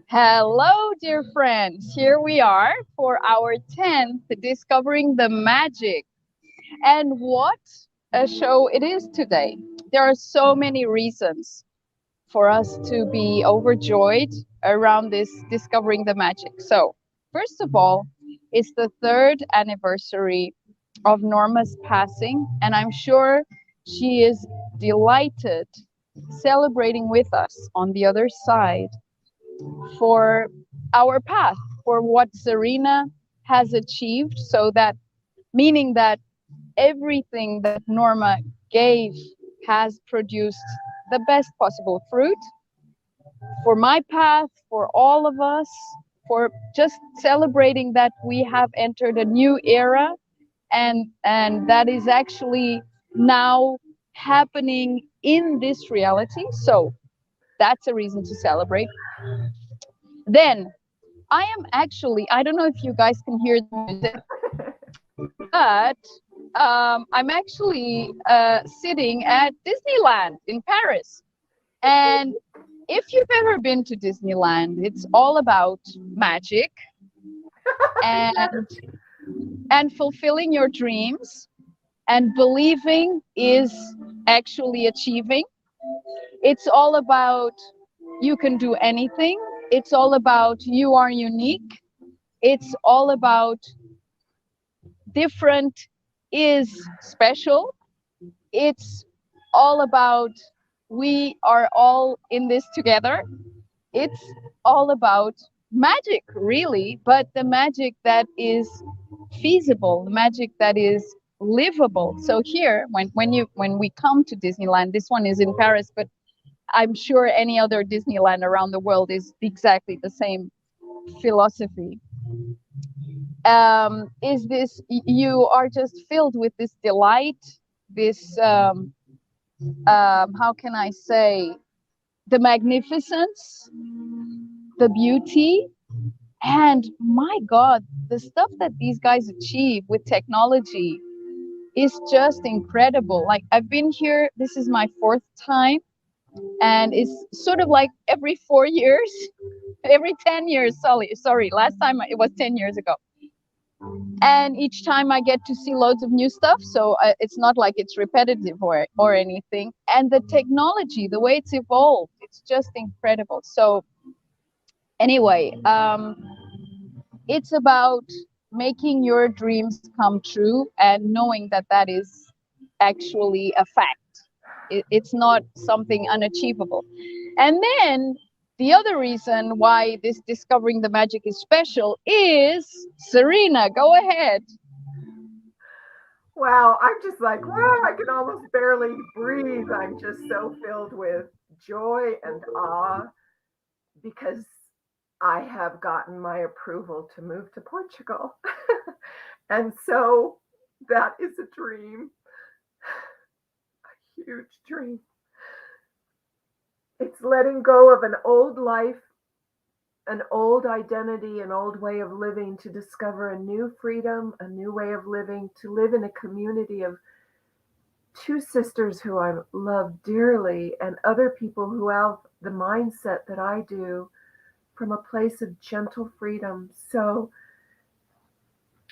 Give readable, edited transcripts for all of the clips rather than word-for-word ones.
Hello, dear friends. Here we are for our 10th Discovering the Magic. And what a show it is today. There are so many reasons for us to be overjoyed around this Discovering the Magic. So, first of all, it's the 3rd anniversary of Norma's passing, and I'm sure she is delighted celebrating with us on the other side for our path, for what Serena has achieved, so that meaning that everything that Norma gave has produced the best possible fruit for my path, for all of us, for just celebrating that we have entered a new era, and that is actually now happening in this reality. So that's a reason to celebrate. Then I am actually, I don't know if you guys can hear the music, but I'm actually sitting at Disneyland in Paris. And if you've ever been to Disneyland, it's all about magic and fulfilling your dreams, and believing is actually achieving. It's all about you can do anything. It's all about you are unique. It's all about different is special. It's all about we are all in this together. It's all about magic, really, but the magic that is feasible, the magic that is livable. So here, when we come to Disneyland, this one is in Paris, but I'm sure any other Disneyland around the world is exactly the same philosophy. Is this you are just filled with this delight, this how can I say, the magnificence, the beauty, and my God, the stuff that these guys achieve with technology is just incredible. Like I've been here, this is my 4th time, and it's sort of like every 4 years, every 10 years. Sorry, last time it was 10 years ago. And each time I get to see loads of new stuff, so it's not like it's repetitive or anything. And the technology, the way it's evolved, it's just incredible. So anyway, it's about making your dreams come true and knowing that that is actually a fact. It's not something unachievable. And then the other reason why this Discovering the Magic is special is Serena. Go ahead. Wow, I'm just like, wow, I can almost barely breathe. I'm just so filled with joy and awe because I have gotten my approval to move to Portugal. And so that is a dream, a huge dream. It's letting go of an old life, an old identity, an old way of living to discover a new freedom, a new way of living, to live in a community of two sisters who I love dearly and other people who have the mindset that I do from a place of gentle freedom. So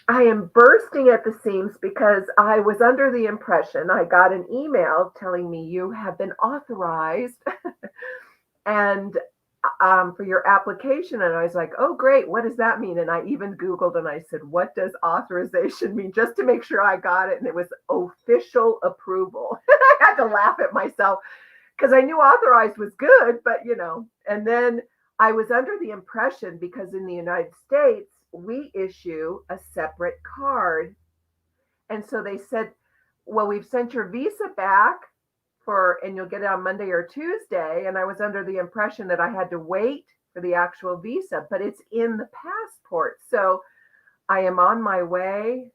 I am bursting at the seams because I was under the impression I got an email telling me you have been authorized and for your application. And I was like, oh, great. What does that mean? And I even Googled and I said, what does authorization mean? Just to make sure I got it. And it was official approval. I had to laugh at myself because I knew authorized was good, but and then I was under the impression because in the United States, we issue a separate card. And so they said, well, we've sent your visa back and you'll get it on Monday or Tuesday. And I was under the impression that I had to wait for the actual visa, but it's in the passport. So I am on my way,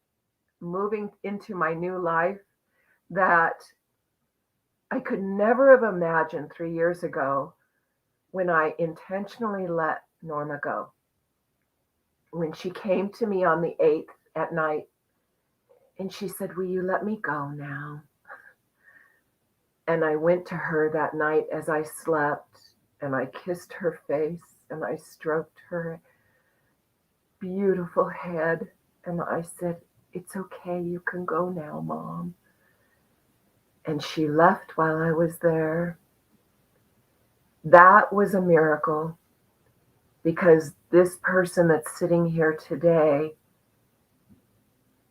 moving into my new life that I could never have imagined 3 years ago when I intentionally let Norma go. When she came to me on the 8th at night and she said, will you let me go now? And I went to her that night as I slept, and I kissed her face, and I stroked her beautiful head, and I said, "It's okay, you can go now, Mom." And she left while I was there. That was a miracle, because this person that's sitting here today,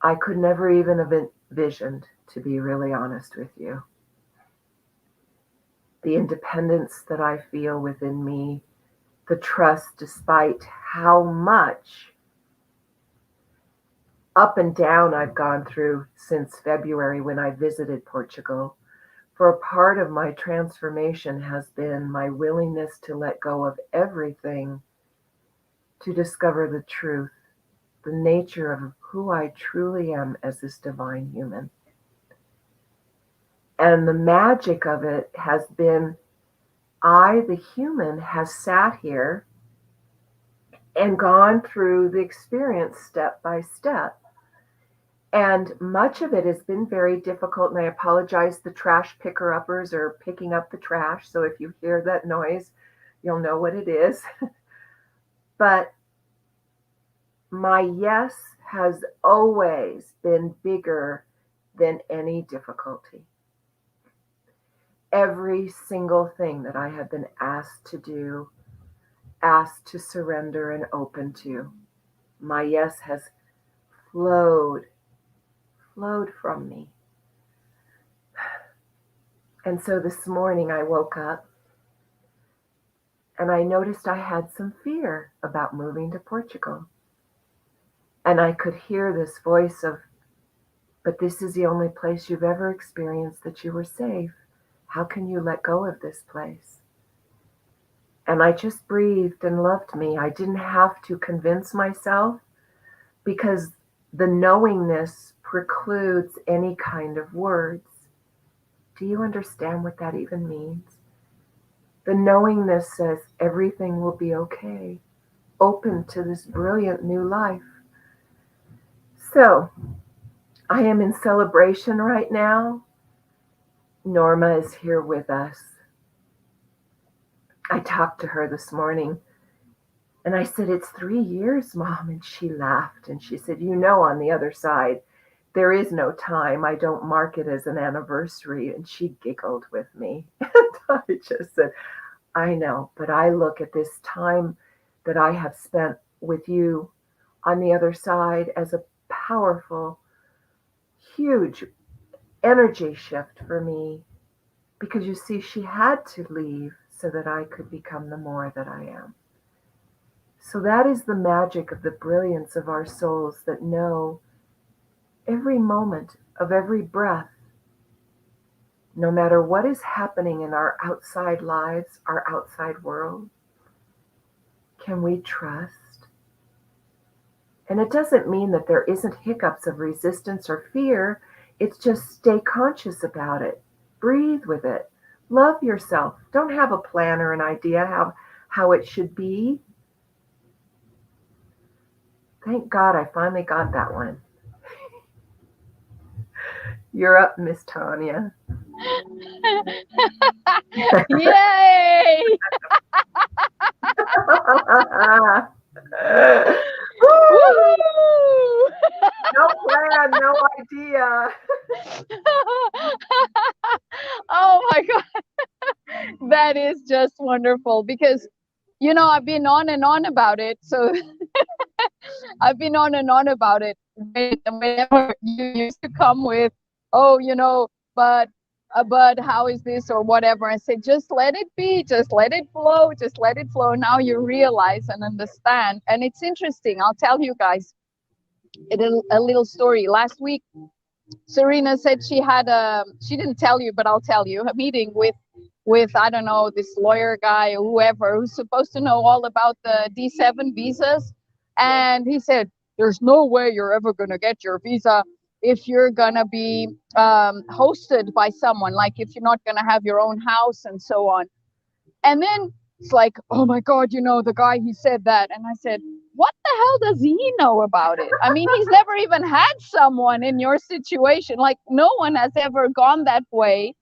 I could never even have envisioned, to be really honest with you. The independence that I feel within me, the trust despite how much up and down I've gone through since February when I visited Portugal. For a part of my transformation has been my willingness to let go of everything to discover the truth, the nature of who I truly am as this divine human. And the magic of it has been I, the human, has sat here and gone through the experience step by step. And much of it has been very difficult. And I apologize, the trash picker-uppers are picking up the trash. So if you hear that noise, you'll know what it is. But my yes has always been bigger than any difficulty. Every single thing that I have been asked to do, asked to surrender and open to, my yes has flowed from me. And so this morning I woke up and I noticed I had some fear about moving to Portugal. And I could hear this voice of, "But this is the only place you've ever experienced that you were safe. How can you let go of this place?" And I just breathed and loved me. I didn't have to convince myself, because the knowingness precludes any kind of words. Do you understand what that even means? The knowingness says everything will be okay, open to this brilliant new life. So I am in celebration right now. Norma is here with us. I talked to her this morning and I said, "It's 3 years, Mom." And she laughed and she said, "On the other side, there is no time. I don't mark it as an anniversary." And she giggled with me. And I just said, "I know, but I look at this time that I have spent with you on the other side as a powerful, huge energy shift for me, because you see, she had to leave so that I could become the more that I am." So that is the magic of the brilliance of our souls that know every moment of every breath, no matter what is happening in our outside lives, our outside world, can we trust? And it doesn't mean that there isn't hiccups of resistance or fear. It's just stay conscious about it. Breathe with it. Love yourself. Don't have a plan or an idea how it should be. Thank God I finally got that one. You're up, Miss Tanya. Yay! Woo! No plan, no idea. Oh my God. That is just wonderful, because I've been on and on about it. So I've been on and on about it whenever you used to come with, "Oh, but how is this or whatever." I said, just let it be, just let it flow, just let it flow. Now you realize and understand. And it's interesting. I'll tell you guys a little story. Last week, Serena said she didn't tell you, but I'll tell you, a meeting with I don't know, this lawyer guy or whoever who's supposed to know all about the D7 visas. And he said, "There's no way you're ever going to get your visa if you're going to be hosted by someone, like if you're not going to have your own house and so on." And then it's like, "Oh my God, the guy, he said that." And I said, what the hell does he know about it? I mean, he's never even had someone in your situation. Like, no one has ever gone that way.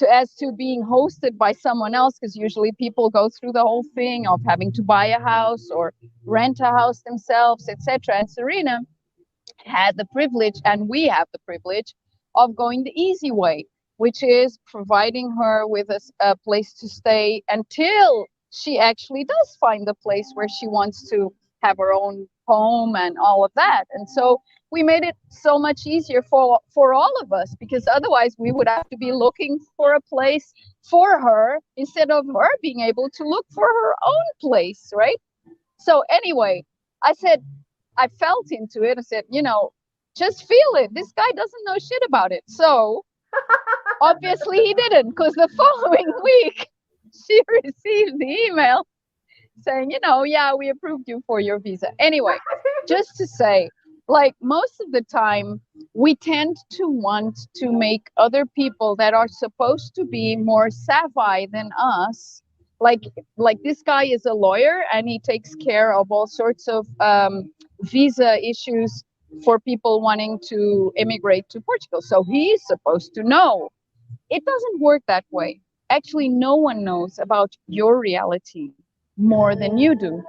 as to being hosted by someone else, because usually people go through the whole thing of having to buy a house or rent a house themselves, etc. And Serena had the privilege, and we have the privilege, of going the easy way, which is providing her with a place to stay until she actually does find the place where she wants to have her own home and all of that. And so we made it so much easier for all of us, because otherwise we would have to be looking for a place for her instead of her being able to look for her own place, right? So anyway, I said, I felt into it. I said, just feel it. This guy doesn't know shit about it. So obviously he didn't, because the following week she received the email saying, yeah, we approved you for your visa. Anyway, just to say, like, most of the time we tend to want to make other people that are supposed to be more savvy than us, like this guy is a lawyer and he takes care of all sorts of visa issues for people wanting to immigrate to Portugal, so he's supposed to know. It doesn't work that way. Actually, no one knows about your reality more than you do.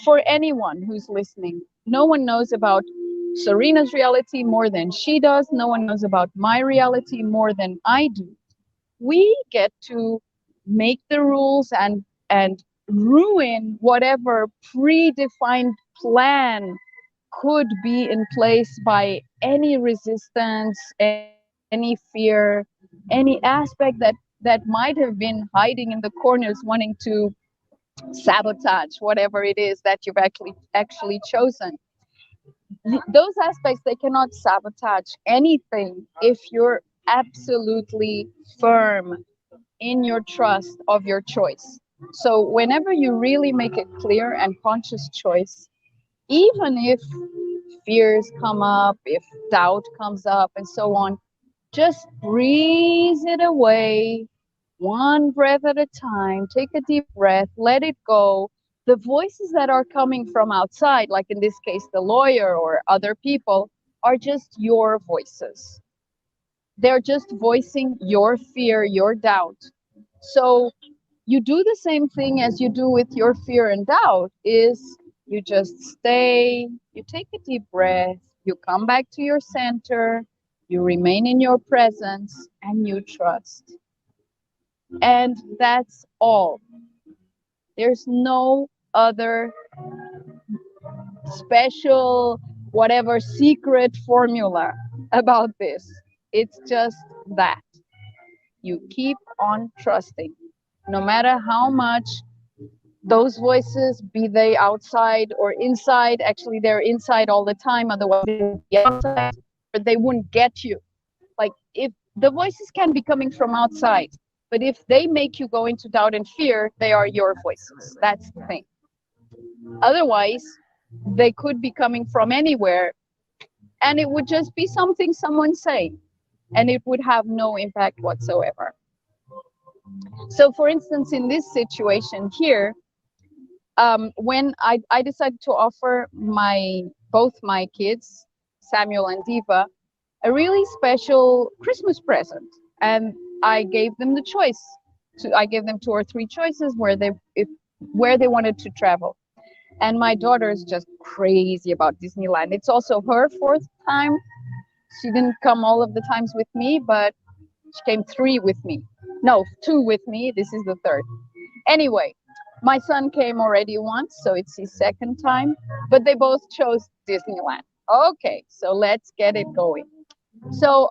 For anyone who's listening, no one knows about Serena's reality more than she does. No one knows about my reality more than I do. We get to make the rules and ruin whatever predefined plan could be in place by any resistance, any fear, any aspect that might have been hiding in the corners wanting to sabotage whatever it is that you've actually chosen. Those aspects, they cannot sabotage anything if you're absolutely firm in your trust of your choice. So whenever you really make a clear and conscious choice, even if fears come up, if doubt comes up, and so on, just breathe it away, one breath at a time. Take a deep breath, let it go. The voices that are coming from outside, like in this case, the lawyer or other people, are just your voices. They're just voicing your fear, your doubt. So you do the same thing as you do with your fear and doubt, is you just stay, you take a deep breath, you come back to your center, you remain in your presence, and you trust. And that's all. There's no other special, whatever secret formula about this. It's just that. You keep on trusting. No matter how much those voices, be they outside or inside, actually they're inside all the time, otherwise they would be outside, or they wouldn't get you. Like, if the voices can be coming from outside, but if they make you go into doubt and fear, they are your voices. That's the thing. Otherwise, they could be coming from anywhere, and it would just be something someone say, and it would have no impact whatsoever. So for instance, in this situation here, when I decided to offer both my kids, Samuel and Diva, a really special Christmas present, and I gave them the choice. I gave them 2 or 3 choices where they wanted to travel. And my daughter is just crazy about Disneyland. It's also her 4th time. She didn't come all of the times with me, but she came 3 with me. No, 2 with me. This is the 3rd. Anyway, my son came already once, so it's his 2nd time, but they both chose Disneyland. Okay, so let's get it going. So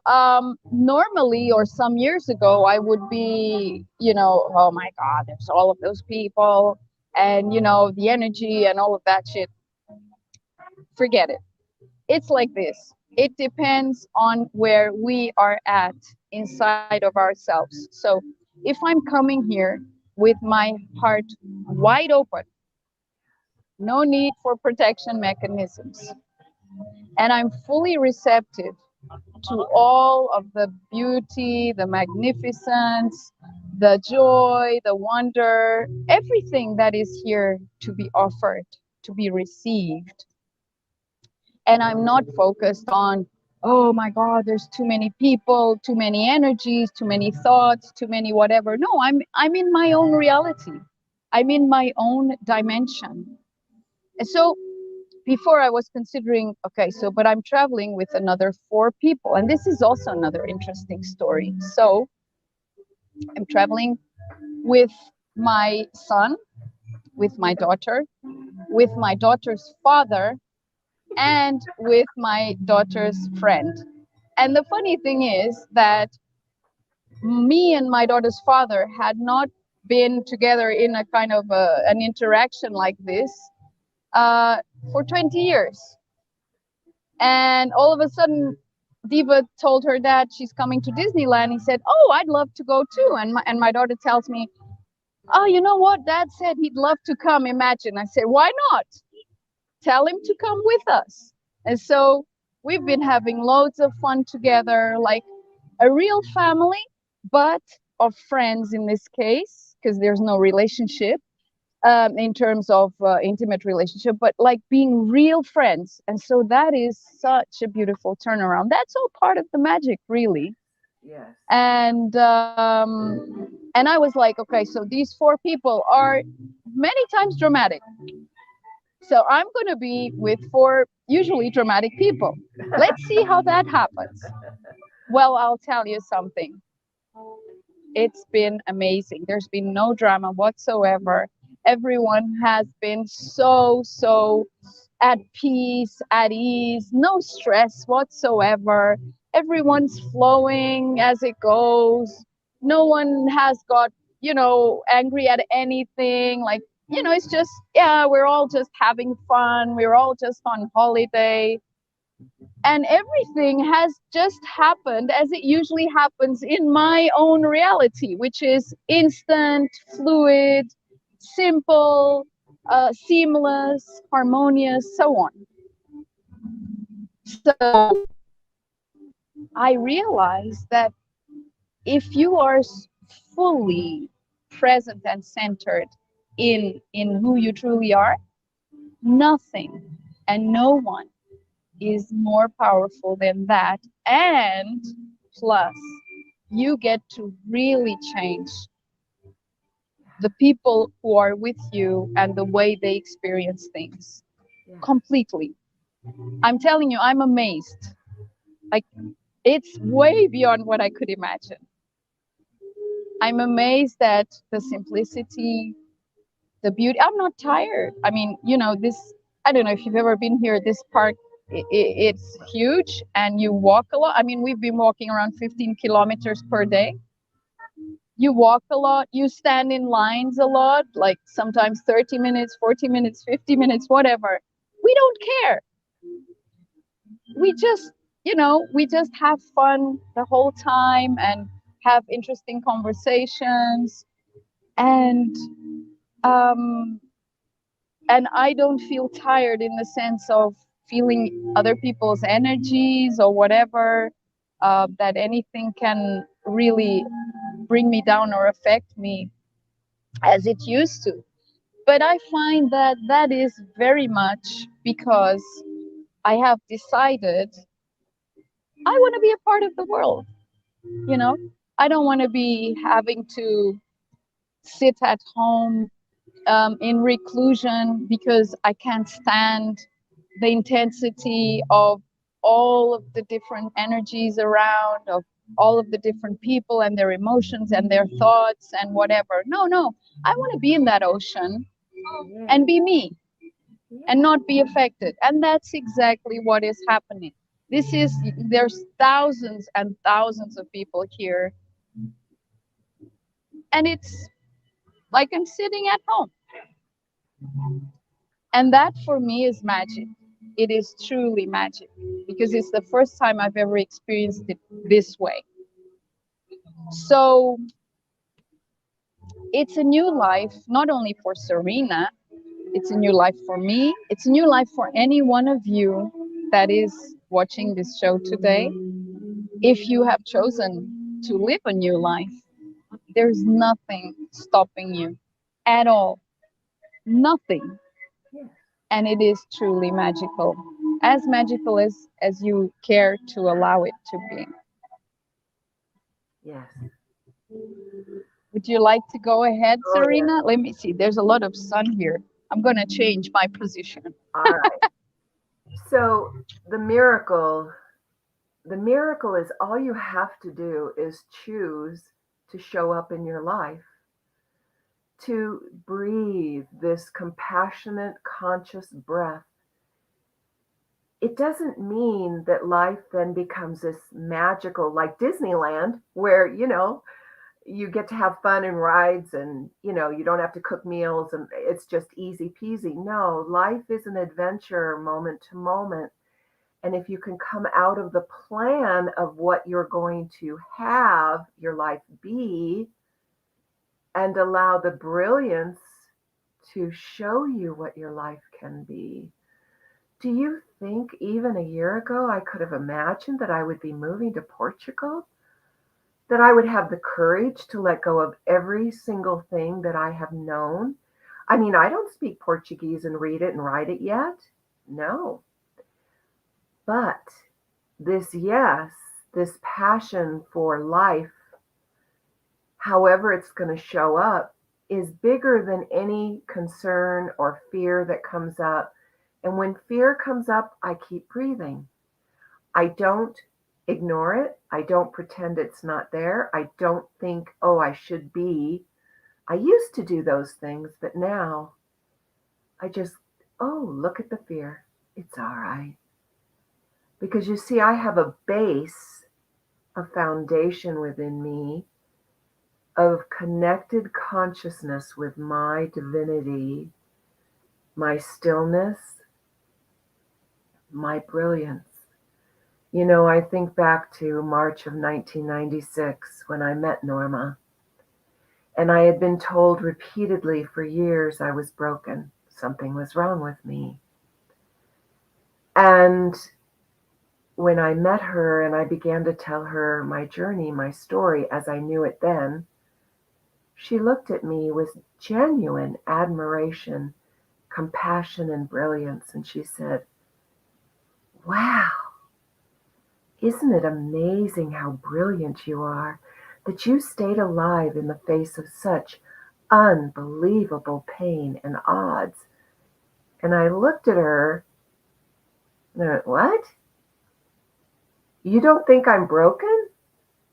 normally, or some years ago, I would be, oh my God, there's all of those people and, the energy and all of that shit. Forget it. It's like this. It depends on where we are at inside of ourselves. So if I'm coming here with my heart wide open, no need for protection mechanisms, and I'm fully receptive to all of the beauty, the magnificence, the joy, the wonder, everything that is here to be offered, to be received. And I'm not focused on oh my God, there's too many people, too many energies, too many thoughts, too many whatever. No, I'm in my own reality. I'm in my own dimension. And so before I was considering, okay, so but I'm traveling with another four people, and this is also another interesting story. So I'm traveling with my son, with my daughter, with my daughter's father, and with my daughter's friend. And the funny thing is that me and my daughter's father had not been together in a kind of an interaction like this uh, for 20 years. And all of a sudden, Diva told her dad she's coming to Disneyland. He said, "Oh, I'd love to go too." And my daughter tells me, "Oh, you know what? Dad said he'd love to come. Imagine." I said, "Why not? Tell him to come with us." And so we've been having loads of fun together, like a real family, but of friends in this case, because there's no relationship in terms of intimate relationship, but like being real friends. And so that is such a beautiful turnaround. That's all part of the magic, really. Yes. And I was like, okay, so these four people are many times dramatic. So I'm going to be with four usually dramatic people. Let's see how that happens. Well, I'll tell you something. It's been amazing. There's been no drama whatsoever. Everyone has been so at peace, at ease, no stress whatsoever. Everyone's flowing as it goes. No one has got, angry at anything. Like, it's just, yeah, we're all just having fun. We're all just on holiday. And everything has just happened as it usually happens in my own reality, which is instant, fluid, simple, seamless, harmonious, so on. So I realized that if you are fully present and centered in who you truly are, nothing and no one is more powerful than that. And plus, you get to really change the people who are with you and the way they experience things completely. I'm telling you, I'm amazed. Like, it's way beyond what I could imagine. I'm amazed at the simplicity, the beauty. I'm not tired. I mean, this, I don't know if you've ever been here, this park, it's huge and you walk a lot. I mean, we've been walking around 15 kilometers per day. You walk a lot, you stand in lines a lot, like sometimes 30 minutes, 40 minutes, 50 minutes, whatever. We don't care. We just have fun the whole time and have interesting conversations. And um, and I don't feel tired in the sense of feeling other people's energies or whatever, that anything can really bring me down or affect me as it used to. But I find that that is very much because I have decided I want to be a part of the world. You know, I don't want to be having to sit at home in reclusion because I can't stand the intensity of all of the different energies around, of all of the different people and their emotions and their thoughts and whatever. No, I want to be in that ocean and be me and not be affected. And that's exactly what is happening. There's thousands and thousands of people here, and it's like I'm sitting at home. And that for me is magic. It is truly magic because it's the first time I've ever experienced it this way. So it's a new life, not only for Serena, it's a new life for me. It's a new life for any one of you that is watching this show today. If you have chosen to live a new life, there's nothing stopping you at all. Nothing. And it is truly magical. as magical as you care to allow it to be. Yes. Would you like to go ahead, Oh, yeah. Serena? Let me see. There's a lot of sun here. I'm going to change my position. All right. So the miracle is all you have to do is choose to show up in your life, to breathe this compassionate, conscious breath. It doesn't mean that life then becomes this magical, like Disneyland, where, you get to have fun and rides and, you don't have to cook meals and it's just easy peasy. No, life is an adventure moment to moment. And if you can come out of the plan of what you're going to have your life be and allow the brilliance to show you what your life can be. Do you think even a year ago I could have imagined that I would be moving to Portugal? That I would have the courage to let go of every single thing that I have known? I mean, I don't speak Portuguese and read it and write it yet. No. But yes, this passion for life, however it's going to show up, is bigger than any concern or fear that comes up. And when fear comes up, I keep breathing. I don't ignore it. I don't pretend it's not there. I don't think, oh, I should be. I used to do those things, but now I just, oh, look at the fear. It's all right. Because you see, I have a base, a foundation within me of connected consciousness with my divinity, my stillness, my brilliance. I think back to March of 1996 when I met Norma, and I had been told repeatedly for years I was broken. Something was wrong with me. And when I met her and I began to tell her my journey, my story as I knew it then, she looked at me with genuine admiration, compassion, and brilliance, and she said, "Wow, isn't it amazing how brilliant you are, that you stayed alive in the face of such unbelievable pain and odds?" And I looked at her and I went, "What? You don't think I'm broken?"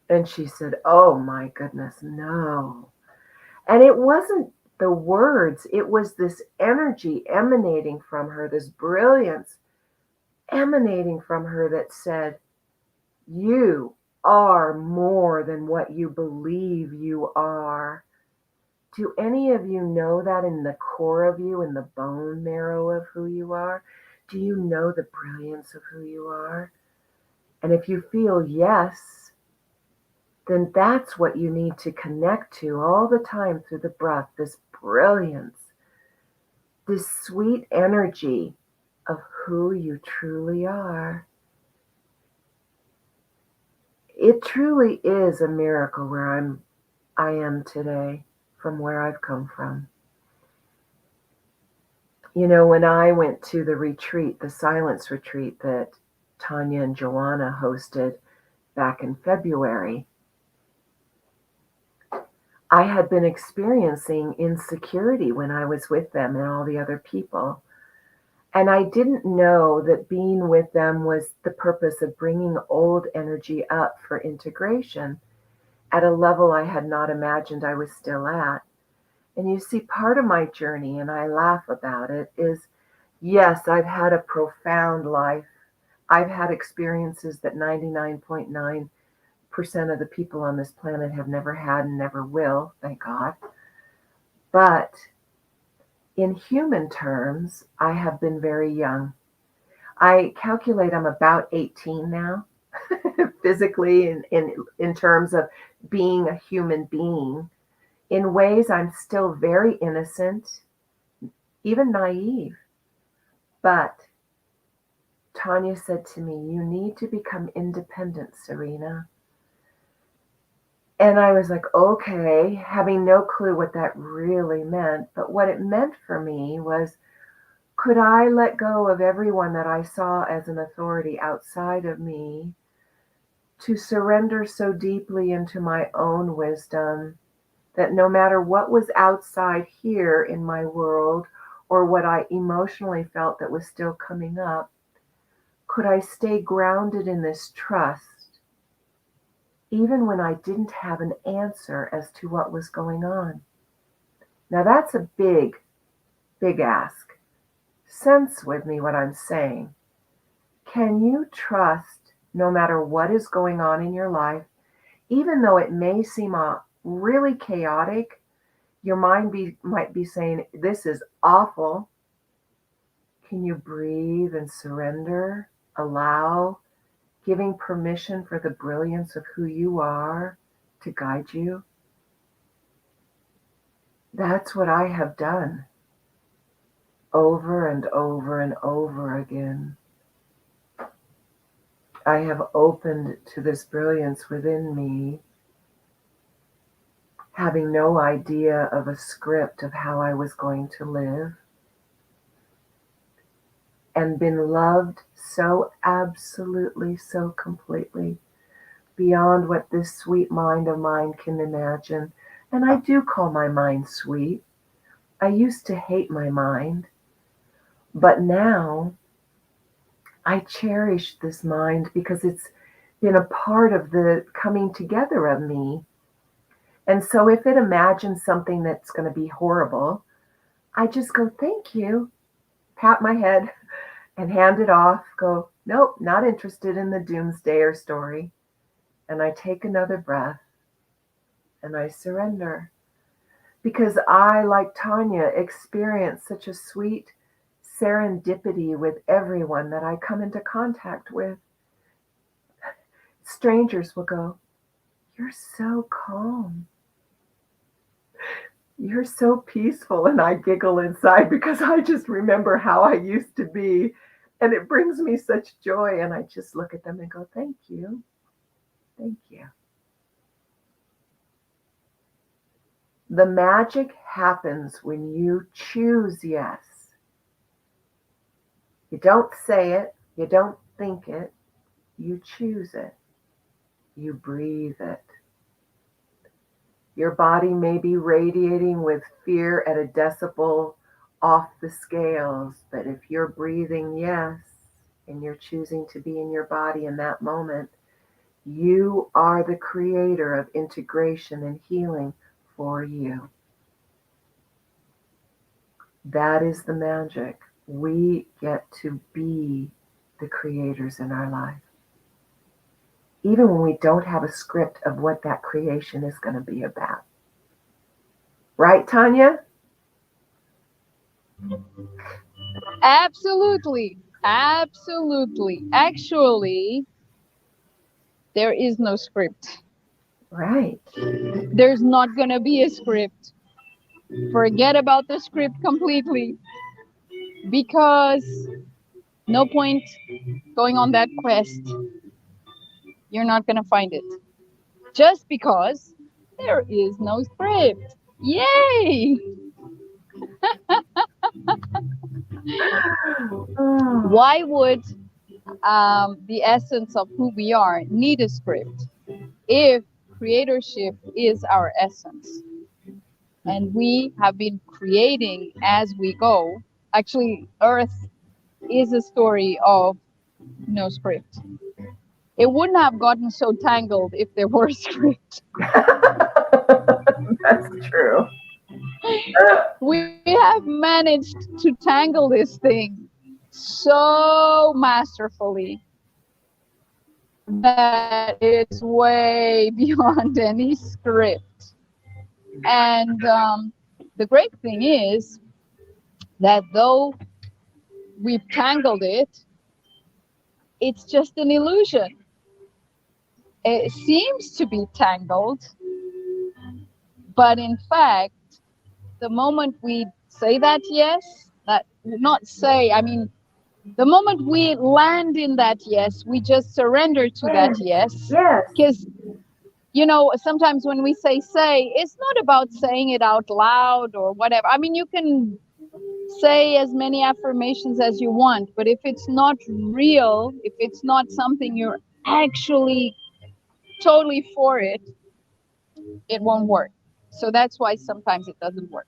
And she said, "Oh my goodness, no." And it wasn't the words, it was this energy emanating from her, this brilliance emanating from her that said, "You are more than what you believe you are." Do any of you know that in the core of you, in the bone marrow of who you are? Do you know the brilliance of who you are? And if you feel yes, then that's what you need to connect to all the time through the breath, this brilliance, this sweet energy of who you truly are. It truly is a miracle where I am today from where I've come from. When I went to the retreat, the silence retreat that Tanya and Joanna hosted back in February, I had been experiencing insecurity when I was with them and all the other people. And I didn't know that being with them was the purpose of bringing old energy up for integration at a level I had not imagined I was still at. And you see, part of my journey, and I laugh about it, is yes, I've had a profound life. I've had experiences that 99.9% of the people on this planet have never had and never will, thank God. But in human terms, I have been very young. I calculate I'm about 18 now, physically, in terms of being a human being. In ways, I'm still very innocent, even naive. But Tanya said to me, "You need to become independent, Serena." And I was like, okay, having no clue what that really meant. But what it meant for me was Could I let go of everyone that I saw as an authority outside of me to surrender so deeply into my own wisdom that no matter what was outside here in my world or what I emotionally felt that was still coming up, could I stay grounded in this trust even when I didn't have an answer as to what was going on? Now that's a big, big ask. Sense with me what I'm saying. Can you trust no matter what is going on in your life, even though it may seem really chaotic? Your mind might be saying, this is awful. Can you breathe and surrender, allow, giving permission for the brilliance of who you are to guide you? That's what I have done over and over and over again. I have opened to this brilliance within me, having no idea of a script of how I was going to live, and been loved so absolutely, so completely, beyond what this sweet mind of mine can imagine. And I do call my mind sweet. I used to hate my mind, but now I cherish this mind because it's been a part of the coming together of me. And so if it imagines something that's going to be horrible, I just go, thank you, pat my head and hand it off, go, nope, not interested in the doomsdayer story. And I take another breath and I surrender. Because I, like Tanya, experience such a sweet serendipity with everyone that I come into contact with. Strangers will go, you're so calm. You're so peaceful. And I giggle inside because I just remember how I used to be. And it brings me such joy. And I just look at them and go, thank you. Thank you. The magic happens when you choose yes. You don't say it. You don't think it. You choose it. You breathe it. Your body may be radiating with fear at a decibel off the scales, but if you're breathing yes, and you're choosing to be in your body in that moment, you are the creator of integration and healing for you. That is the magic. We get to be the creators in our life. Even when we don't have a script of what that creation is going to be about. Right, Tanya? Absolutely. Absolutely. Actually, there is no script. Right. There's not going to be a script. Forget about the script completely. Because no point going on that quest. You're not going to find it. Just because there is no script. Yay! Why would the essence of who we are need a script if creatorship is our essence? And we have been creating as we go. Actually, Earth is a story of no script. It wouldn't have gotten so tangled if there were a script. That's true. We have managed to tangle this thing so masterfully that it's way beyond any script. And the great thing is that though we've tangled it, it's just an illusion. It seems to be tangled, but in fact, the moment we say that yes, that not say, I mean, the moment we land in that yes, we just surrender to that yes. Yes. Because, you know, sometimes when we say, it's not about saying it out loud or whatever. I mean, you can say as many affirmations as you want, but if it's not real, if it's not something you're actually totally for it, it won't work. So that's why sometimes it doesn't work.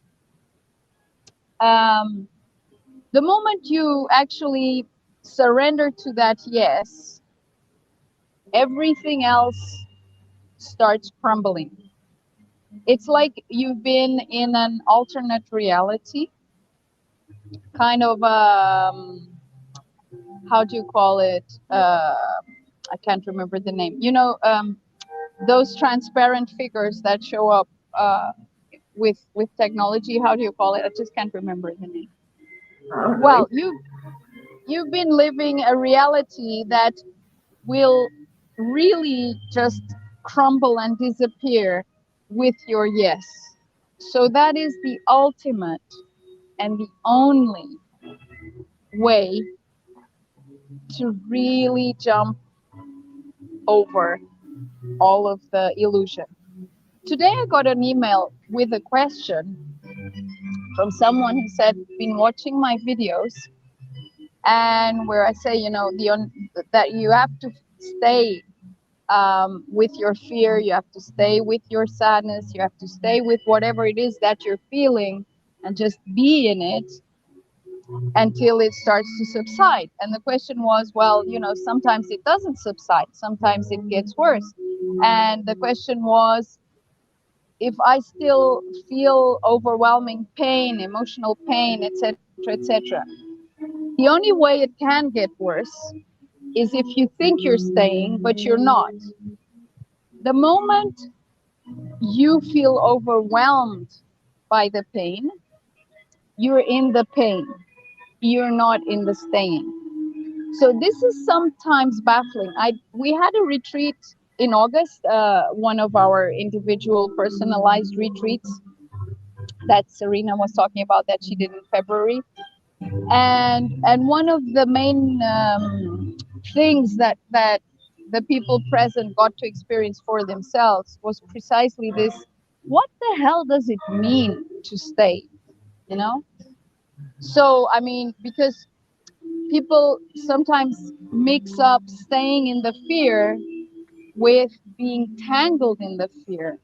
Um, the moment you actually surrender to that yes, everything else starts crumbling. It's like you've been in an alternate reality, kind of, how do you call it? I can't remember the name. Those transparent figures that show up with technology. How do you call it? I just can't remember the name. Well, you've been living a reality that will really just crumble and disappear with your yes. So that is the ultimate and the only way to really jump over all of the illusion. Today I got an email with a question from someone who said, been watching my videos, and where I say, that you have to stay with your fear, you have to stay with your sadness, you have to stay with whatever it is that you're feeling, and just be in it until it starts to subside. And the question was, well, sometimes it doesn't subside, sometimes it gets worse. And the question was, if I still feel overwhelming pain, emotional pain, etc., etc., the only way it can get worse is if you think you're staying, but you're not. The moment you feel overwhelmed by the pain, you're in the pain, you're not in the staying. So this is sometimes baffling. We had a retreat in August, one of our individual personalized retreats that Serena was talking about that she did in February. And one of the main things that the people present got to experience for themselves was precisely this: what the hell does it mean to stay, you know? So I mean, because people sometimes mix up staying in the fear with being tangled in the fear,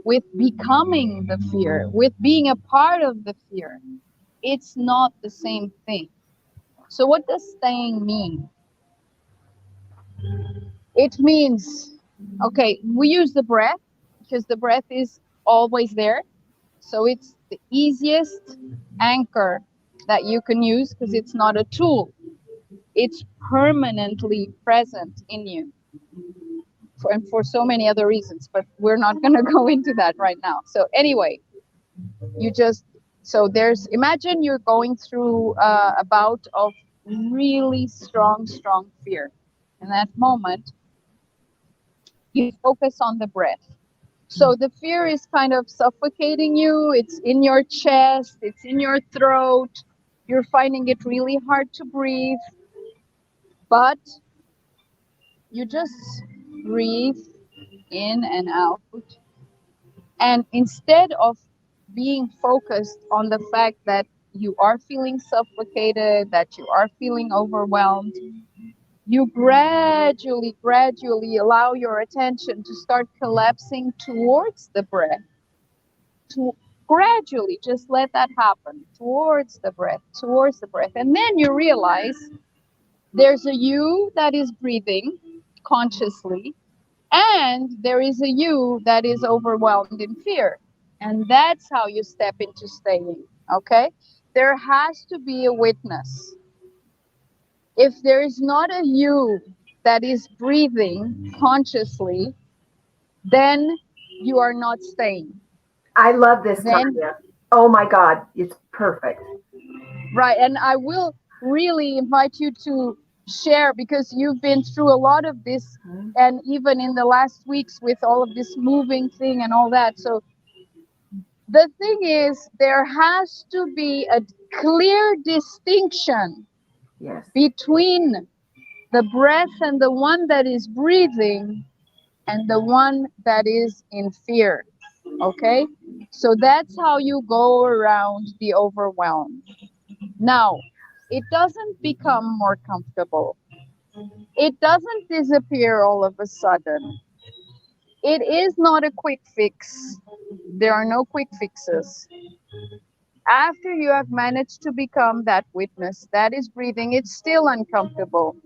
with becoming the fear, with being a part of the fear. It's not the same thing. So what does staying mean? It means, okay, we use the breath because the breath is always there. So it's the easiest anchor that you can use because it's not a tool. It's permanently present in you, and for so many other reasons, but we're not going to go into that right now. So anyway, you just, so imagine you're going through a bout of really strong fear. In that moment, you focus on the breath. So the fear is kind of suffocating you. It's in your chest, it's in your throat. You're finding it really hard to breathe, but you just breathe in and out. And instead of being focused on the fact that you are feeling suffocated, that you are feeling overwhelmed, you gradually allow your attention to start collapsing towards the breath. To gradually just let that happen towards the breath, towards the breath. And then you realize there's a you that is breathing consciously, and there is a you that is overwhelmed in fear. And that's how you step into staying. Okay? There has to be a witness. If there is not a you that is breathing consciously, then you are not staying. I love this, Then, Tanya. Oh my God, it's perfect. right, and I will really invite you to share, because you've been through a lot of this, and even in the last weeks with all of this moving thing and all that. So the thing is, there has to be a clear distinction Yes. between the breath and the one that is breathing and the one that is in fear. Okay? So that's how you go around the overwhelm. Now, it doesn't become more comfortable. It doesn't disappear all of a sudden. It is not a quick fix. There are no quick fixes. After you have managed to become that witness that is breathing, it's still uncomfortable.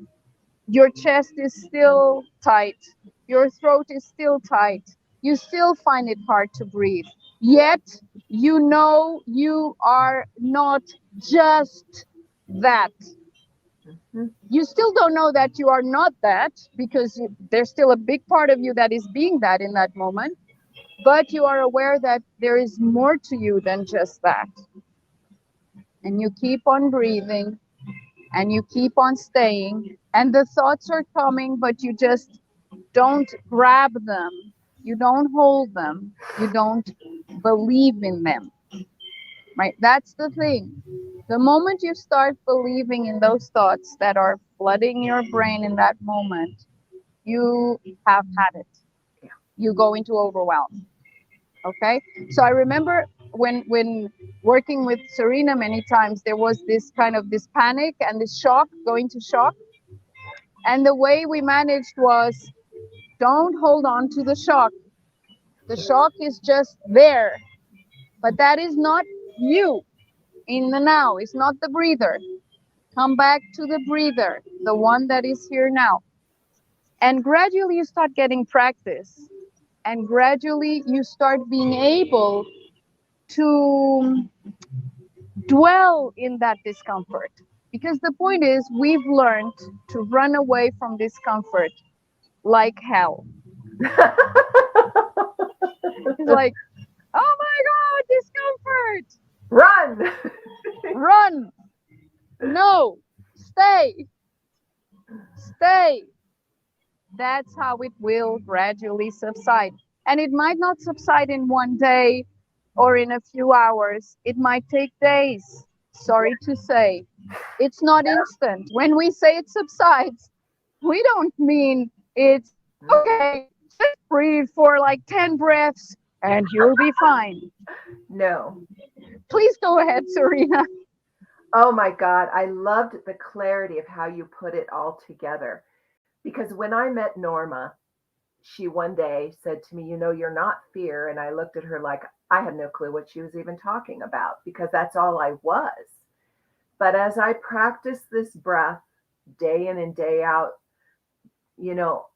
Your chest is still tight. Your throat is still tight. You still find it hard to breathe. Yet, you know you are not just that. Mhm. You still don't know that you are not that because there's still a big part of you that is being that in that moment. But you are aware that there is more to you than just that. And you keep on breathing and you keep on staying. And the thoughts are coming, but you just don't grab them. You don't hold them. You don't believe in them. Right? That's the thing. The moment you start believing in those thoughts that are flooding your brain in that moment, you have had it. Yeah. You go into overwhelm. Okay? So I remember when working with Serena many times, there was this kind of this panic and this shock, going to shock. And the way we managed was don't hold on to the shock. The shock is just there, but that is not you in the now. It's not the breather. Come back to the breather, the one that is here now. And gradually you start getting practice. And gradually you start being able to dwell in that discomfort. Because the point is, we've learned to run away from discomfort like hell. It's like, oh my God, discomfort! Run! Run! No! Stay! Stay! That's how it will gradually subside. And it might not subside in one day or in a few hours. It might take days. Sorry to say. It's not instant. When we say it subsides, we don't mean it's okay, just breathe for like 10 breaths and you'll be fine. No. Please go ahead, Serena. Oh my God, I loved the clarity of how you put it all together. Because when I met Norma, she one day said to me, "You know, you're not fear." And I looked at her like I had no clue what she was even talking about because that's all I was. But as I practiced this breath day in and day out, you know,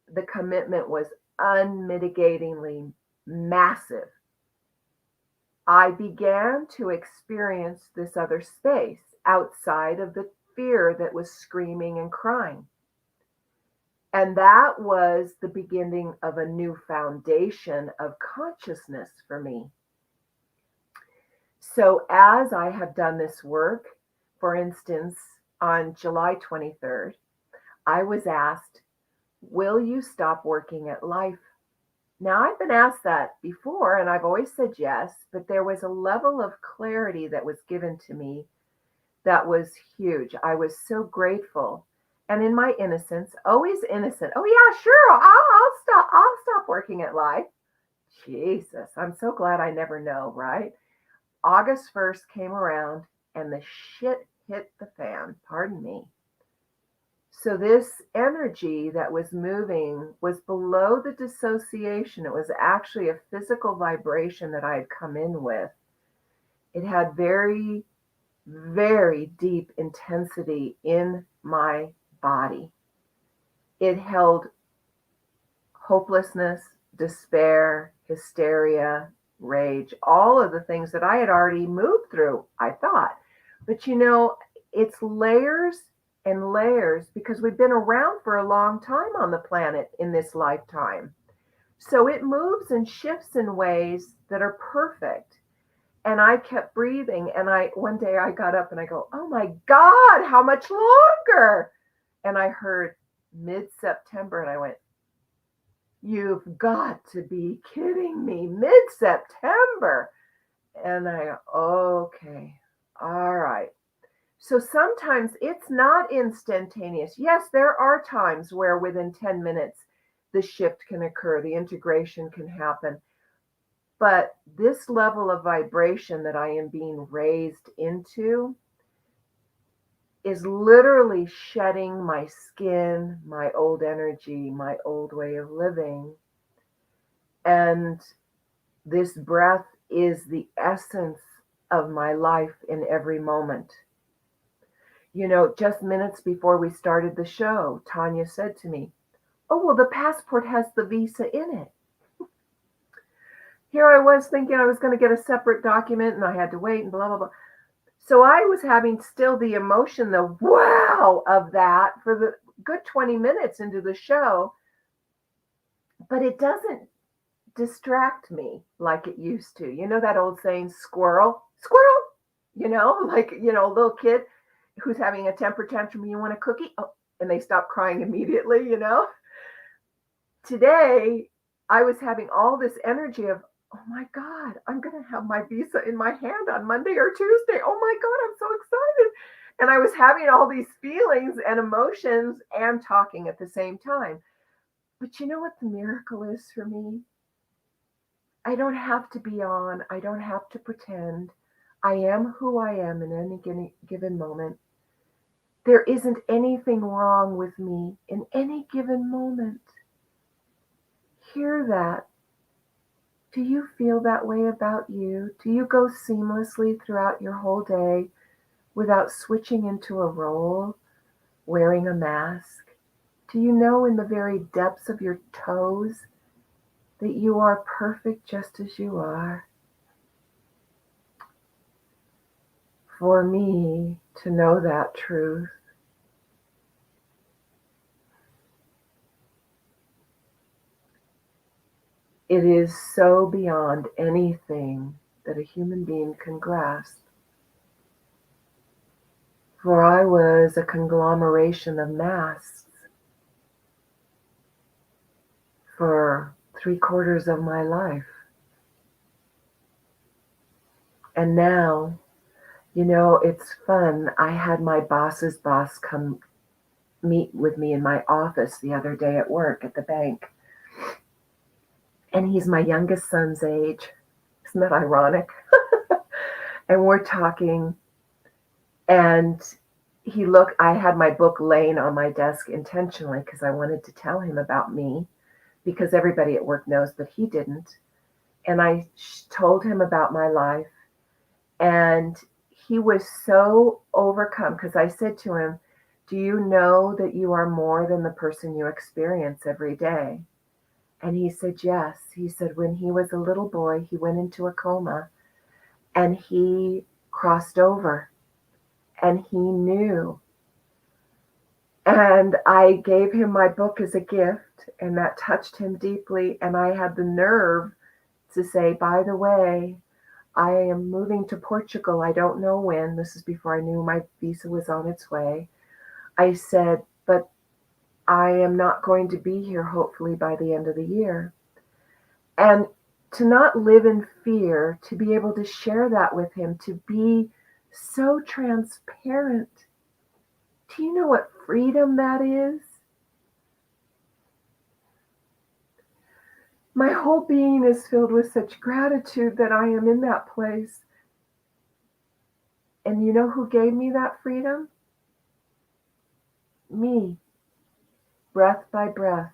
the commitment was unmitigatingly massive. I began to experience this other space outside of the fear that was screaming and crying. And that was the beginning of a new foundation of consciousness for me. So, as I have done this work, for instance, on July 23rd, I was asked, "Will you stop working at life?" Now, I've been asked that before, and I've always said yes, but there was a level of clarity that was given to me that was huge. I was so grateful. And in my innocence, always innocent. Oh yeah, sure. I'll stop working at life. Jesus, I'm so glad I never know, right? August 1st came around and the shit hit the fan. Pardon me. So this energy that was moving was below the dissociation. It was actually a physical vibration that I had come in with. It had very, very deep intensity in my body. It held hopelessness, despair, hysteria, rage, all of the things that I had already moved through, I thought. But you know, it's layers and layers because we've been around for a long time on the planet in this lifetime. So it moves and shifts in ways that are perfect. And I kept breathing. And one day I got up and I go, "Oh my God, how much longer?" And I heard mid-September and I went, "You've got to be kidding me, mid-September." And I go, "Okay, all right." So sometimes it's not instantaneous. Yes, there are times where within 10 minutes the shift can occur, the integration can happen. But this level of vibration that I am being raised into, is literally shedding my skin, my old energy, my old way of living. And this breath is the essence of my life in every moment. You know, just minutes before we started the show, Tanya said to me, "Oh, well, the passport has the visa in it." Here I was thinking I was going to get a separate document and I had to wait and blah, blah, blah. So I was having still the emotion, the wow of that for the good 20 minutes into the show. But it doesn't distract me like it used to. You know that old saying, squirrel, squirrel, like, a little kid who's having a temper tantrum, you want a cookie? Oh, and they stop crying immediately. Today, I was having all this energy of, oh my God, I'm going to have my visa in my hand on Monday or Tuesday. Oh my God, I'm so excited. And I was having all these feelings and emotions and talking at the same time. But you know what the miracle is for me? I don't have to be on. I don't have to pretend. I am who I am in any given moment. There isn't anything wrong with me in any given moment. Hear that. Do you feel that way about you? Do you go seamlessly throughout your whole day without switching into a role, wearing a mask? Do you know in the very depths of your toes that you are perfect just as you are? For me to know that truth, it is so beyond anything that a human being can grasp. For I was a conglomeration of masks for 3/4 of my life. And now, it's fun. I had my boss's boss come meet with me in my office the other day at work at the bank. And he's my youngest son's age. Isn't that ironic? And we're talking, and I had my book laying on my desk intentionally because I wanted to tell him about me, because everybody at work knows, but he didn't. And I told him about my life, and he was so overcome because I said to him, "Do you know that you are more than the person you experience every day?" And he said, yes. He said when he was a little boy, he went into a coma and he crossed over and he knew. And I gave him my book as a gift, and that touched him deeply. And I had the nerve to say, by the way, I am moving to Portugal. I don't know when. This is before I knew my visa was on its way. I said, but I am not going to be here hopefully by the end of the year. And to not live in fear, to be able to share that with him, to be so transparent. Do you know what freedom that is? My whole being is filled with such gratitude that I am in that place. And you know who gave me that freedom? Me. Breath by breath,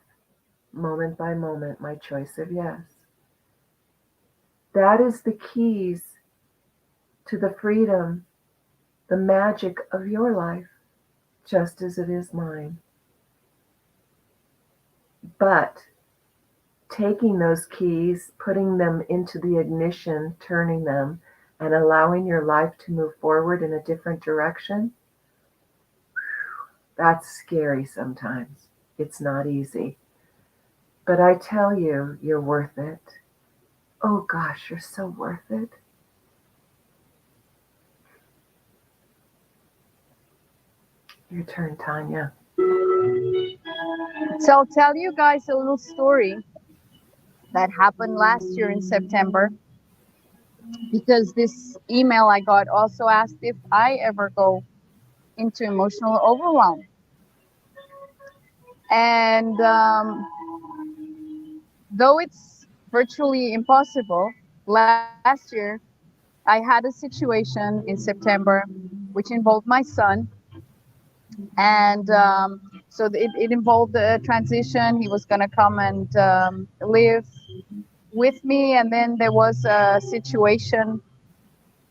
moment by moment, my choice of yes. That is the keys to the freedom, the magic of your life, just as it is mine. But taking those keys, putting them into the ignition, turning them, and allowing your life to move forward in a different direction, that's scary sometimes. It's not easy. But I tell you, you're worth it. Oh gosh, you're so worth it. Your turn, Tanya. So I'll tell you guys a little story that happened last year in September, because this email I got also asked if I ever go into emotional overwhelm. And though it's virtually impossible, last year I had a situation in September which involved my son, And so it involved a transition. He was going to come and live with me, and then there was a situation,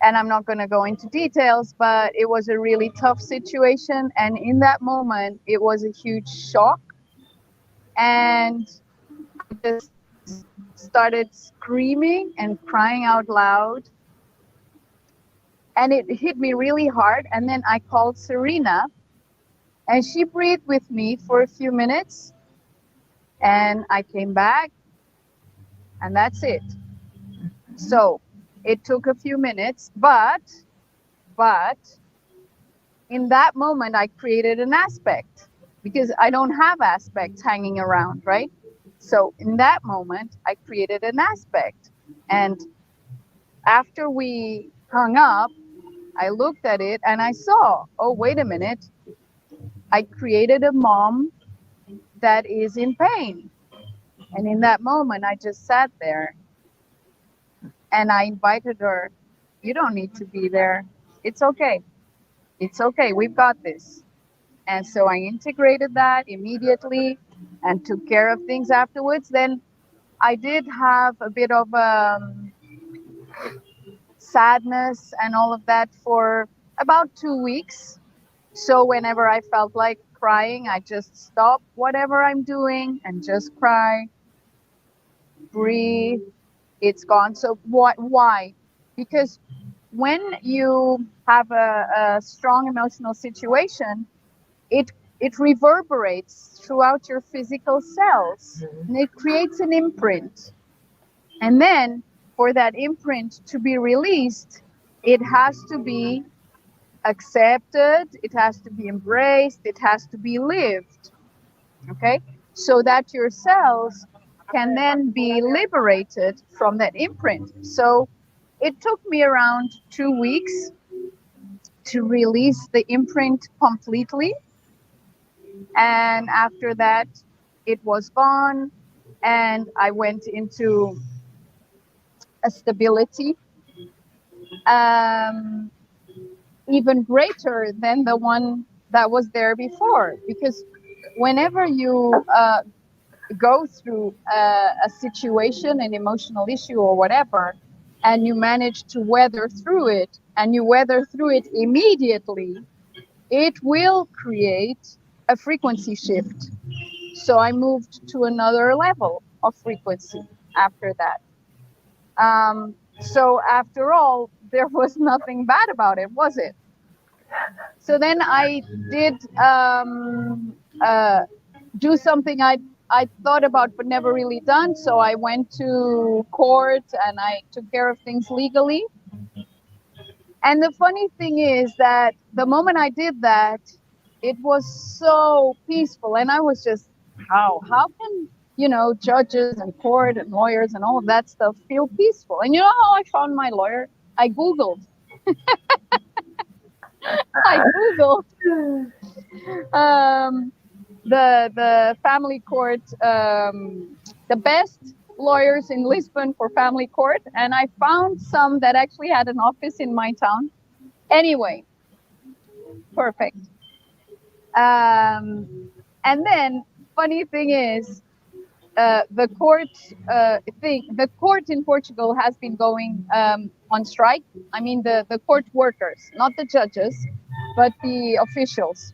and I'm not going to go into details, but it was a really tough situation. And in that moment, it was a huge shock. And I just started screaming and crying out loud. And it hit me really hard. And then I called Serena, and she breathed with me for a few minutes. And I came back, and that's it. So it took a few minutes, but in that moment, I created an aspect because I don't have aspects hanging around, right? So in that moment, I created an aspect. And after we hung up, I looked at it and I saw, oh, wait a minute. I created a mom that is in pain. And in that moment, I just sat there and I invited her. You don't need to be there. It's okay. It's okay. We've got this. And so I integrated that immediately and took care of things afterwards. Then I did have a bit of sadness and all of that for about 2 weeks. So whenever I felt like crying, I just stop whatever I'm doing and just cry, breathe. It's gone. So what? Why? Because when you have a strong emotional situation, it reverberates throughout your physical cells and it creates an imprint. And then for that imprint to be released, it has to be accepted, it has to be embraced, it has to be lived. Okay? So that your cells can then be liberated from that imprint. So it took me around 2 weeks to release the imprint completely. And after that, it was gone. And I went into a stability even greater than the one that was there before. Because whenever you go through a situation, an emotional issue or whatever, and you manage to weather through it, and you weather through it immediately, it will create a frequency shift. So I moved to another level of frequency after that. So after all, there was nothing bad about it, was it? So then I did do something I thought about but never really done. So I went to court and I took care of things legally. And the funny thing is that the moment I did that, it was so peaceful. And I was just, how can, judges and court and lawyers and all of that stuff feel peaceful? And you know how I found my lawyer? I Googled. I Googled the family court, the best lawyers in Lisbon for family court, and I found some that actually had an office in my town. Anyway, perfect. And then, funny thing is, the court in Portugal has been going on strike. I mean, the court workers, not the judges, but the officials,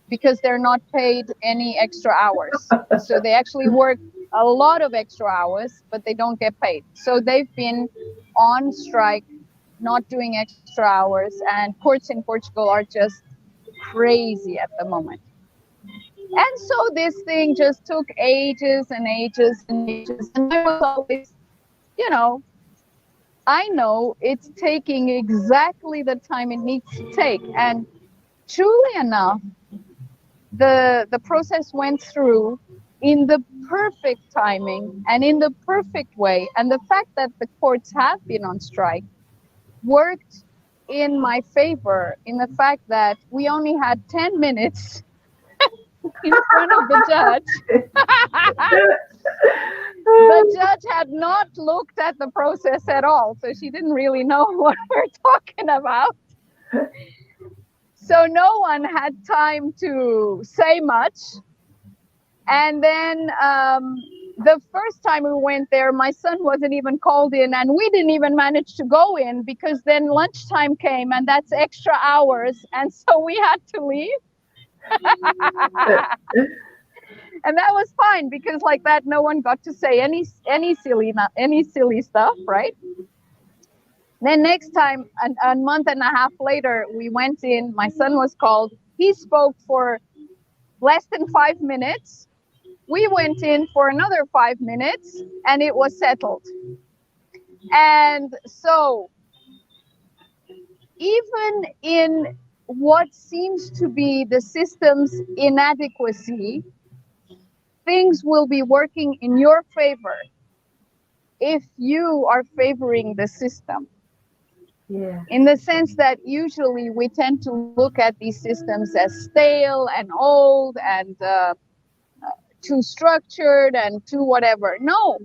because they're not paid any extra hours. So they actually work a lot of extra hours, but they don't get paid. So they've been on strike, not doing extra hours, and courts in Portugal are just crazy at the moment. And so this thing just took ages and ages and ages. And I was always, I know it's taking exactly the time it needs to take. And truly enough, the process went through in the perfect timing and in the perfect way. And the fact that the courts have been on strike worked in my favor, in the fact that we only had 10 minutes in front of the judge. The judge had not looked at the process at all, so she didn't really know what we're talking about. So no one had time to say much. And then the first time we went there, my son wasn't even called in, and we didn't even manage to go in because then lunchtime came, and that's extra hours, and so we had to leave. And that was fine because like that, no one got to say any silly stuff, right? Then next time, a month and a half later, we went in. My son was called. He spoke for less than 5 minutes. We went in for another 5 minutes, and it was settled. And so, even in what seems to be the system's inadequacy, things will be working in your favor if you are favoring the system. Yeah. In the sense that usually we tend to look at these systems as stale and old and too structured and too whatever. No,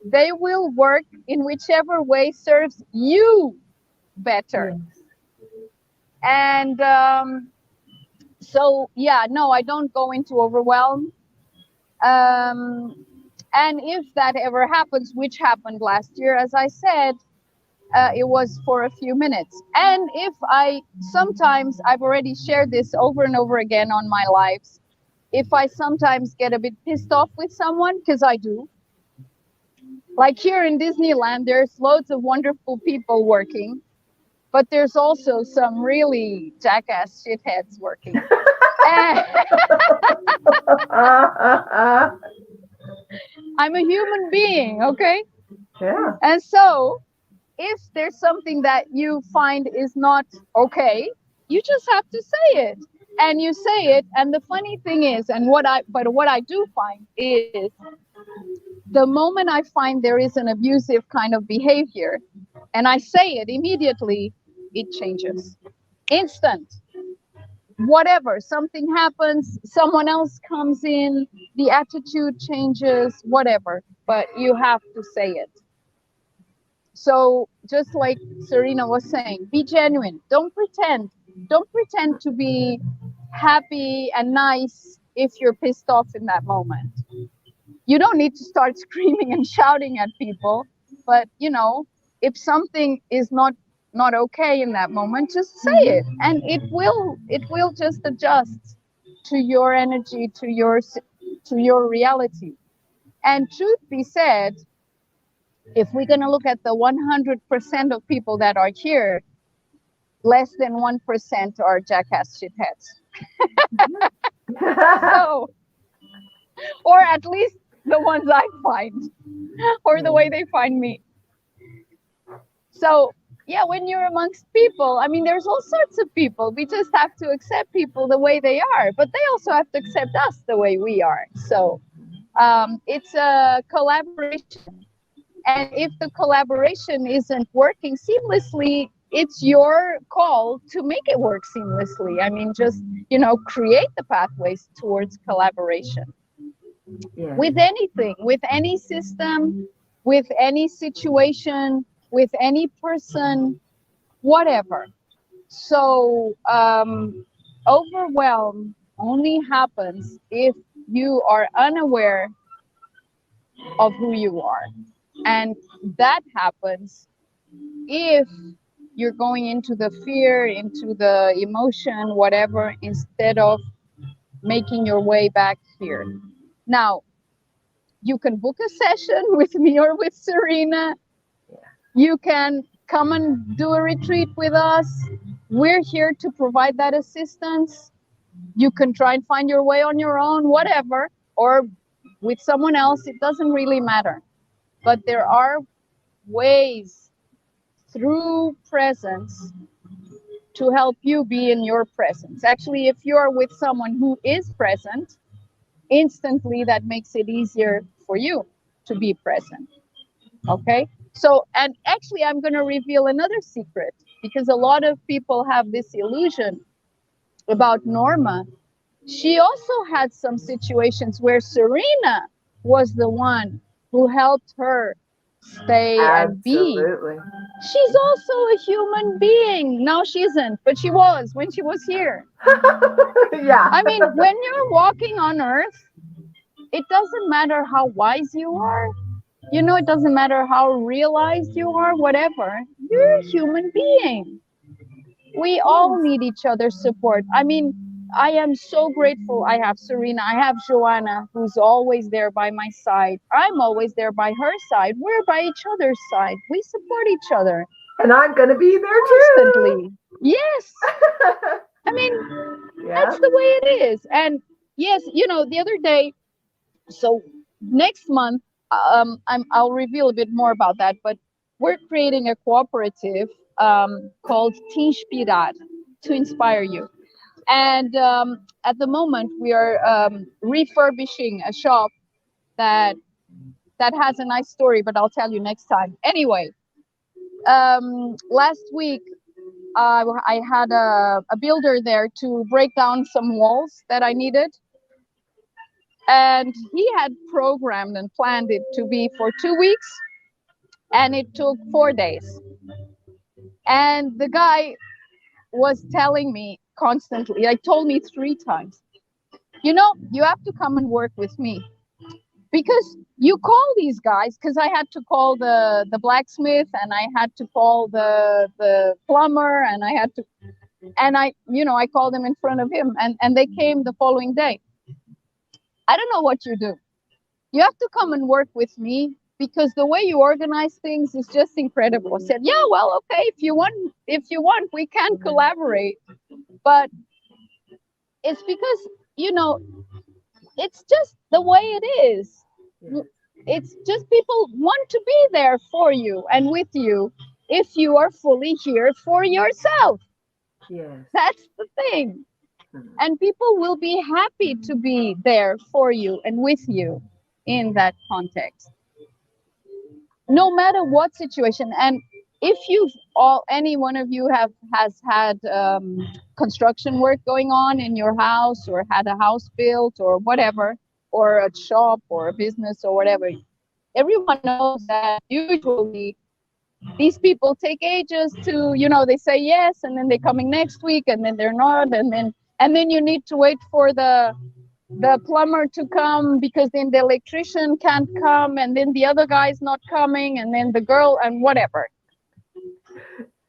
they will work in whichever way serves you better. Yes. And so, yeah, no, I don't go into overwhelm. And if that ever happens, which happened last year, as I said, it was for a few minutes. And if sometimes I've already shared this over and over again on my lives, if I sometimes get a bit pissed off with someone, because I do, like here in Disneyland, there's loads of wonderful people working, but there's also some really jackass shitheads working. I'm a human being, okay? Yeah. And so if there's something that you find is not okay, you just have to say it. And you say it, and the funny thing is, what I do find is the moment I find there is an abusive kind of behavior and I say it immediately, it changes. Instant. Whatever, something happens, someone else comes in, the attitude changes, whatever, but you have to say it. So just like Serena was saying, be genuine. Don't pretend. Don't pretend to be happy and nice if you're pissed off in that moment. You don't need to start screaming and shouting at people, but if something is not okay in that moment, just say it, and it will just adjust to your energy, to your reality. And truth be said, if we're going to look at the 100% of people that are here, less than 1% are jackass shitheads. So, or at least the ones I find, or the way they find me. So, yeah, when you're amongst people, I mean, there's all sorts of people. We just have to accept people the way they are, but they also have to accept us the way we are. So, it's a collaboration. And if the collaboration isn't working seamlessly, it's your call to make it work seamlessly. I mean, just, create the pathways towards collaboration. Yeah. With anything, with any system, with any situation, with any person, whatever. So overwhelm only happens if you are unaware of who you are. And that happens if you're going into the fear, into the emotion, whatever, instead of making your way back here. Now, you can book a session with me or with Serena. You can come and do a retreat with us. We're here to provide that assistance. You can try and find your way on your own, whatever, or with someone else. It doesn't really matter. But there are ways through presence to help you be in your presence. Actually, if you're with someone who is present, instantly that makes it easier for you to be present. Okay? So, and actually I'm going to reveal another secret, because a lot of people have this illusion about Norma. She also had some situations where Serena was the one who helped her stay and be. Absolutely. She's also a human being. Now she isn't, but she was when she was here. Yeah. I mean, when you're walking on earth, it doesn't matter how wise you are. It doesn't matter how realized you are, whatever. You're a human being. We all need each other's support. I mean, I am so grateful. I have Serena, I have Joanna, who's always there by my side. I'm always there by her side. We're by each other's side. We support each other And I'm going to be there constantly. Yes. I mean, Yeah. that's the way it is. And yes, the other day, so next month, I'll reveal a bit more about that, but we're creating a cooperative called Inspirar, to inspire you. And at the moment, we are refurbishing a shop that has a nice story, but I'll tell you next time. Anyway, last week, I had a builder there to break down some walls that I needed. And he had programmed and planned it to be for 2 weeks, and it took 4 days. And the guy was telling me constantly, like told me 3 times, you have to come and work with me, because you call these guys, because I had to call the blacksmith, and I had to call the plumber, and I called them in front of him, and they came the following day. I don't know what you do. You have to come and work with me, because the way you organize things is just incredible. I said, yeah, well, okay, if you want, we can collaborate. But it's because, it's just the way it is. It's just people want to be there for you and with you if you are fully here for yourself. Yes. That's the thing. And people will be happy to be there for you and with you in that context, no matter what situation. And if any one of you has had construction work going on in your house, or had a house built, or whatever, or a shop or a business or whatever, everyone knows that usually these people take ages to, they say yes, and then they're coming next week, and then they're not, and then you need to wait for the plumber to come, because then the electrician can't come, and then the other guy's not coming, and then the girl, and whatever.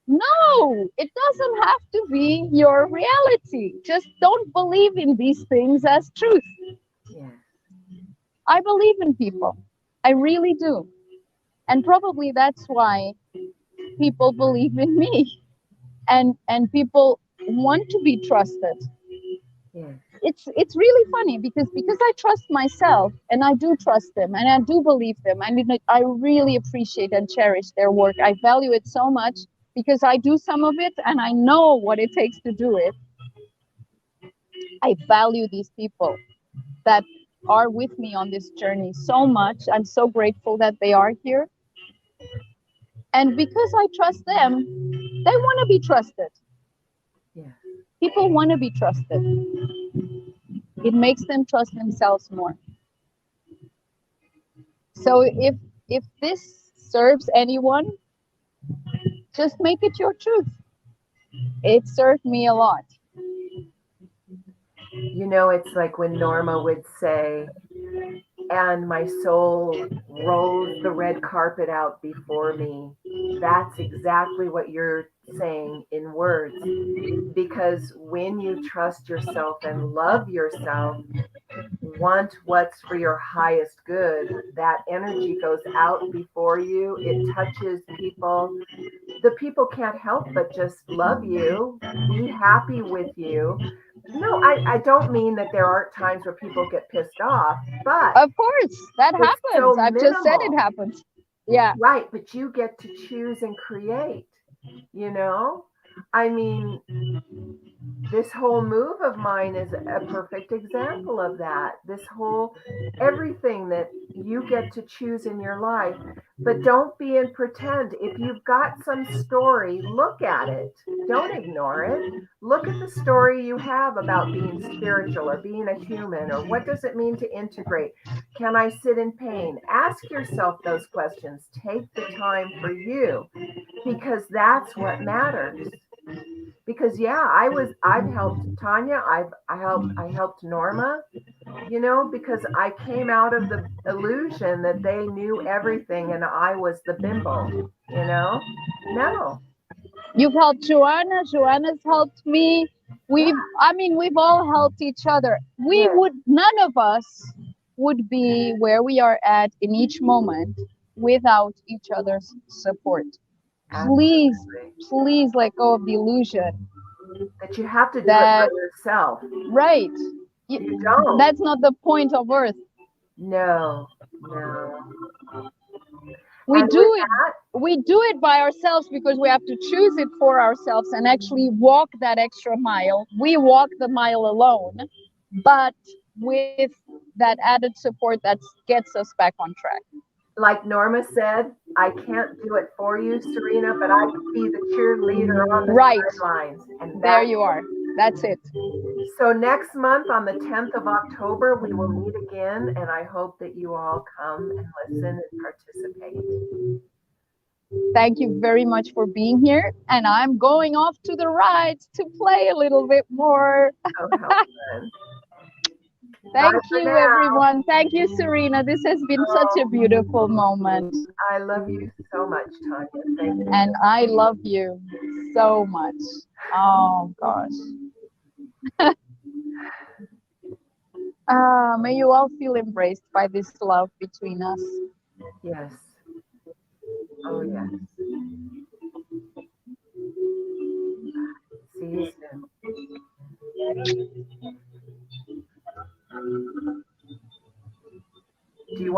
No, it doesn't have to be your reality. Just don't believe in these things as truth. Yeah. I believe in people. I really do. And probably that's why people believe in me, and people want to be trusted. Yeah. It's really funny, because I trust myself, and I do trust them, and I do believe them, and I really appreciate and cherish their work. I value it so much, because I do some of it, and I know what it takes to do it. I value these people that are with me on this journey so much. I'm so grateful that they are here. And because I trust them, they want to be trusted. Yeah. People want to be trusted. It makes them trust themselves more. So if this serves anyone, just make it your truth. It served me a lot. It's like when Norma would say, and my soul rolls the red carpet out before me. That's exactly what you're saying in words. Because when you trust yourself and love yourself, want what's for your highest good, that energy goes out before you. It touches people. The people can't help but just love you, be happy with you. No, I don't mean that there aren't times where people get pissed off, but of course, that happens. So I've just said it happens. Yeah. Right, but you get to choose and create, I mean, this whole move of mine is a perfect example of that. This whole everything that you get to choose in your life, but don't be in pretend. If you've got some story, look at it. Don't ignore it. Look at the story you have about being spiritual or being a human, or what does it mean to integrate? Can I sit in pain? Ask yourself those questions. Take the time for you, because that's what matters. Because yeah, I've helped Tanya, I helped Norma, because I came out of the illusion that they knew everything and I was the bimbo, no. You've helped Joanna. Joanna's helped me. Yeah. We've all helped each other. Yes. None of us would be where we are at in each moment without each other's support. Please, Absolutely. please let go of the illusion That you have to do it that, by yourself. right, You don't. that's not the point of Earth. No. We And do with it. that, We do it by ourselves because we have to choose it for ourselves and actually walk that extra mile. We walk the mile alone, but with that added support that gets us back on track. like Norma said, I can't do it for you, Serena, but I can be the cheerleader on the Right. sidelines. And There that's you are. That's it. so next month on the 10th of October, we will meet again, and I hope that you all come and listen and participate. Thank you very much for being here. And I'm going off to the rides to play a little bit more. Oh, how fun. Thank Bye for you, now. everyone. Thank you, Serena. This has been such a beautiful moment. I love you so much, Tanya. Thank you. And I love you so much. Oh, gosh. May you all feel embraced by this love between us. Yes. Oh, yes.